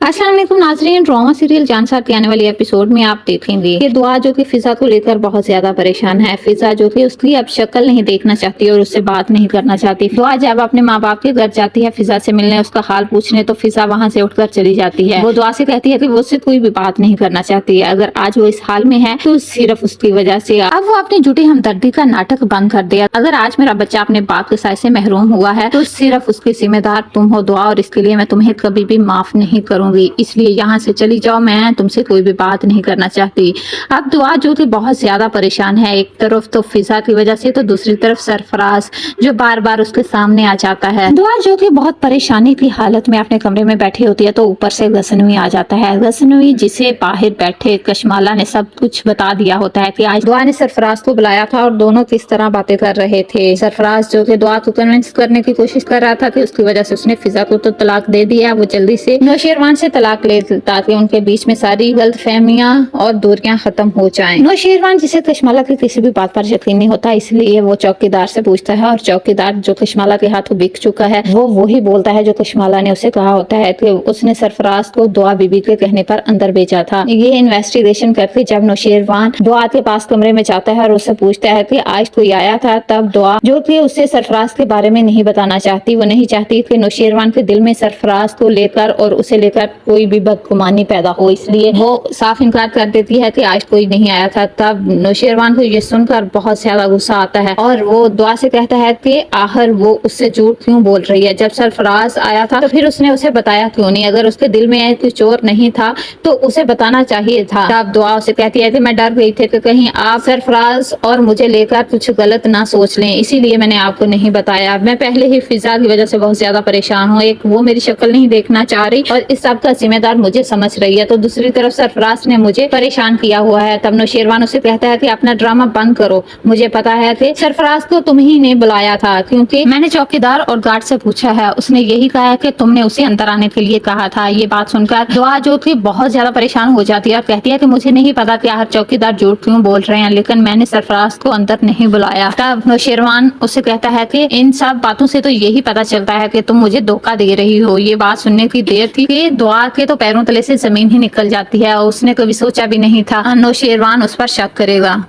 अस्सलाम वालेकुम नाज़रीन, ड्रामा सीरियल जानसार के आने वाली एपिसोड में आप देखेंगे कि दुआ जो कि फिजा को लेकर बहुत ज्यादा परेशान है। फिजा जो कि उसकी अब शक्ल नहीं देखना चाहती और उससे बात नहीं करना चाहती। दुआ जब अपने माँ बाप के घर जाती है फिजा से मिलने, उसका हाल पूछने, तो फिजा वहाँ से उठकर चली जाती है। वो दुआ से कहती है कि वो उससे कोई भी बात नहीं करना चाहती है। अगर आज वो इस हाल में है तो सिर्फ उसकी वजह से। अब वो अपनी झूठी हमदर्दी का नाटक बंद कर दिया। अगर आज मेरा बच्चा अपने बाप के साय से महरूम हुआ है तो सिर्फ उसकी जिम्मेदार तुम हो दुआ, और इसके लिए मैं तुम्हें कभी भी माफ नहीं करूंगी। इसलिए यहाँ से चली जाओ, मैं तुमसे कोई भी बात नहीं करना चाहती। अब दुआ जो कि बहुत ज्यादा परेशान है, एक तरफ तो फिजा की वजह से, तो दूसरी तरफ सरफराज जो बार बार उसके सामने आ जाता है। दुआ जो कि बहुत परेशानी की हालत में अपने कमरे में बैठी होती है तो ऊपर से गजनवी आ जाता है। गजनवी जिसे बाहर बैठे कशमाला ने सब कुछ बता दिया होता है कि आज दुआ ने सरफराज को बुलाया था और दोनों किस तरह बातें कर रहे थे। सरफराज जो कि दुआ को कन्विंस करने की कोशिश कर रहा था कि उसकी वजह से उसने फिजा को तो तलाक दे दिया, वो जल्दी से नौशेरवान से तलाक ले ताकि उनके बीच में सारी गलतफहमियां और दूरियां खत्म हो जाएं। नौशेरवान जिसे कशमाला की किसी भी बात पर यकीन नहीं होता, इसलिए वो चौकीदार से पूछता है और चौकीदार जो कशमाला के हाथों बिक चुका है वो वही बोलता है जो कशमाला ने उसे कहा होता है कि उसने सरफराज को दुआ बीबी के कहने पर अंदर भेजा था। ये इन्वेस्टिगेशन करके जब नौशेरवान दुआ के पास कमरे में जाता है और उससे पूछता है कि आज कोई आया था, तब दुआ जो कि उससे सरफराज के बारे में नहीं बताना चाहती, वो नहीं चाहती कि नौशेरवान के दिल में सरफराज को लेकर और उसे लेकर कोई भी बदगुमानी पैदा हो, इसलिए वो साफ इनकार कर देती है कि आज कोई नहीं आया था। तब नौशेरवान को ये सुनकर बहुत ज्यादा गुस्सा आता है और वो दुआ से कहता है कि आखिर वो उससे झूठ क्यों बोल रही है। जब सरफराज आया था तो फिर उसने उसे बताया क्यों नहीं? अगर उसके दिल में कोई चोर नहीं था तो उसे बताना चाहिए था। तब दुआ उसे कहती है कि मैं डर गई थी कि कहीं आप सरफराज और मुझे लेकर कुछ गलत ना सोच लें, इसीलिए मैंने आपको नहीं बताया। मैं पहले ही फिजा की वजह से बहुत ज्यादा परेशान हूँ। एक वो मेरी शक्ल नहीं देखना चाह रही और इस सब का जिम्मेदार मुझे समझ रही है, तो दूसरी तरफ सरफराज ने मुझे परेशान किया हुआ है। तब नौशेरवान उसे कहता है कि अपना ड्रामा बंद करो, मुझे पता है कि सरफराज को तुम ही ने बुलाया था, क्योंकि मैंने चौकीदार और गार्ड से पूछा है, उसने यही कहा है कि तुमने उसे अंदर आने के लिए कहा था। ये बात सुनकर दुआ जो थी बहुत ज्यादा परेशान हो जाती है और कहती है कि मुझे नहीं पता कि हर चौकीदार झूठ क्यों बोल रहे हैं, लेकिन मैंने सरफराज को अंदर नहीं बुलाया। तब नौशेरवान उसे कहता है कि इन सब बातों से तो यही पता चलता है कि तुम मुझे धोखा दे रही हो। ये बात सुनने की देर थी कि दुआ के तो पैरों तले से जमीन ही निकल जाती है और उसने कभी सोचा भी नहीं था नौशेरवान उस पर शक करेगा।